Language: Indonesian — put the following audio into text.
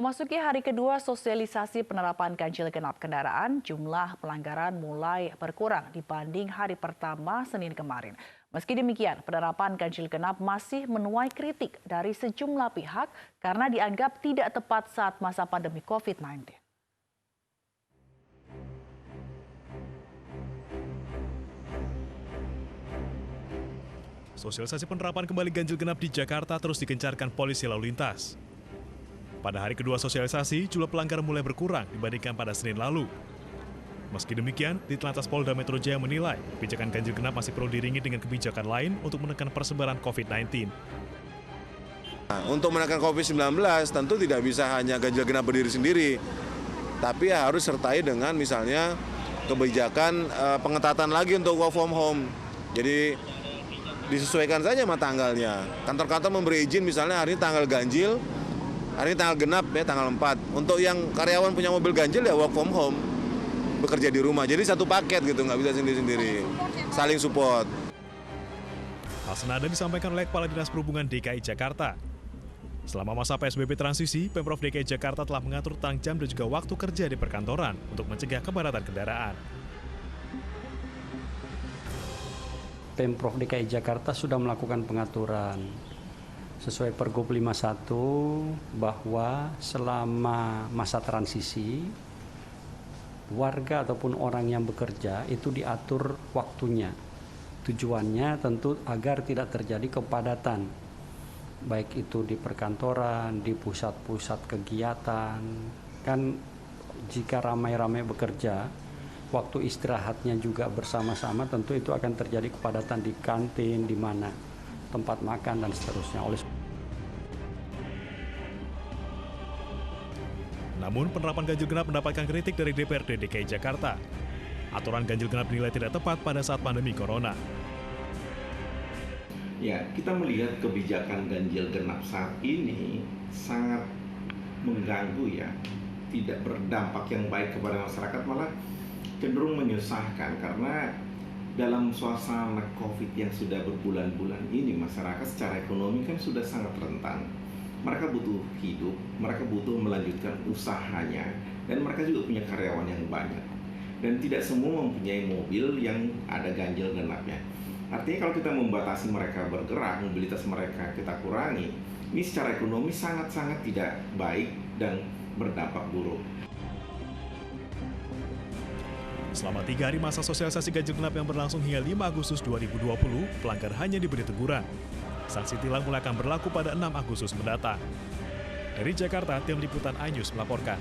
Memasuki hari kedua sosialisasi penerapan ganjil genap kendaraan, jumlah pelanggaran mulai berkurang dibanding hari pertama Senin kemarin. Meski demikian, penerapan ganjil genap masih menuai kritik dari sejumlah pihak karena dianggap tidak tepat saat masa pandemi COVID-19. Sosialisasi penerapan kembali ganjil genap di Jakarta terus digencarkan polisi lalu lintas. Pada hari kedua sosialisasi, jumlah pelanggar mulai berkurang dibandingkan pada Senin lalu. Meski demikian, Ditlantas Polda Metro Jaya menilai kebijakan ganjil genap masih perlu diiringi dengan kebijakan lain untuk menekan persebaran COVID-19. Untuk menekan COVID-19 tentu tidak bisa hanya ganjil genap berdiri sendiri, tapi harus sertai dengan misalnya kebijakan pengetatan lagi untuk work from home. Jadi disesuaikan saja sama tanggalnya. Kantor-kantor memberi izin misalnya hari ini tanggal ganjil, hari ini tanggal genap ya tanggal 4. Untuk yang karyawan punya mobil ganjil ya work from home, bekerja di rumah. Jadi satu paket gitu, nggak bisa sendiri-sendiri, saling support. Hal senada disampaikan oleh Kepala Dinas Perhubungan DKI Jakarta. Selama masa PSBB transisi, Pemprov DKI Jakarta telah mengatur tentang jam dan juga waktu kerja di perkantoran untuk mencegah kepadatan kendaraan. Pemprov DKI Jakarta sudah melakukan pengaturan sesuai Pergub 51 bahwa selama masa transisi warga ataupun orang yang bekerja itu diatur waktunya. Tujuannya tentu agar tidak terjadi kepadatan, baik itu di perkantoran, di pusat-pusat kegiatan. Kan jika ramai-ramai bekerja, waktu istirahatnya juga bersama-sama, tentu itu akan terjadi kepadatan di kantin, di mana tempat makan dan seterusnya. Namun, penerapan ganjil genap mendapatkan kritik dari DPRD DKI Jakarta. Aturan ganjil genap dinilai tidak tepat pada saat pandemi corona. Ya, kita melihat kebijakan ganjil genap saat ini sangat mengganggu ya, tidak berdampak yang baik kepada masyarakat, malah cenderung menyusahkan karena dalam suasana COVID yang sudah berbulan-bulan ini masyarakat secara ekonomi kan sudah sangat rentan. Mereka butuh hidup, mereka butuh melanjutkan usahanya, dan mereka juga punya karyawan yang banyak. Dan tidak semua mempunyai mobil yang ada ganjil genapnya. Artinya kalau kita membatasi mereka bergerak, mobilitas mereka kita kurangi, ini secara ekonomi sangat-sangat tidak baik dan berdampak buruk. Selama 3 hari masa sosialisasi ganjil genap yang berlangsung hingga 5 Agustus 2020, pelanggar hanya diberi teguran. Sanksi tilang mulai akan berlaku pada 6 Agustus mendatang. Dari Jakarta, tim liputan iNews melaporkan.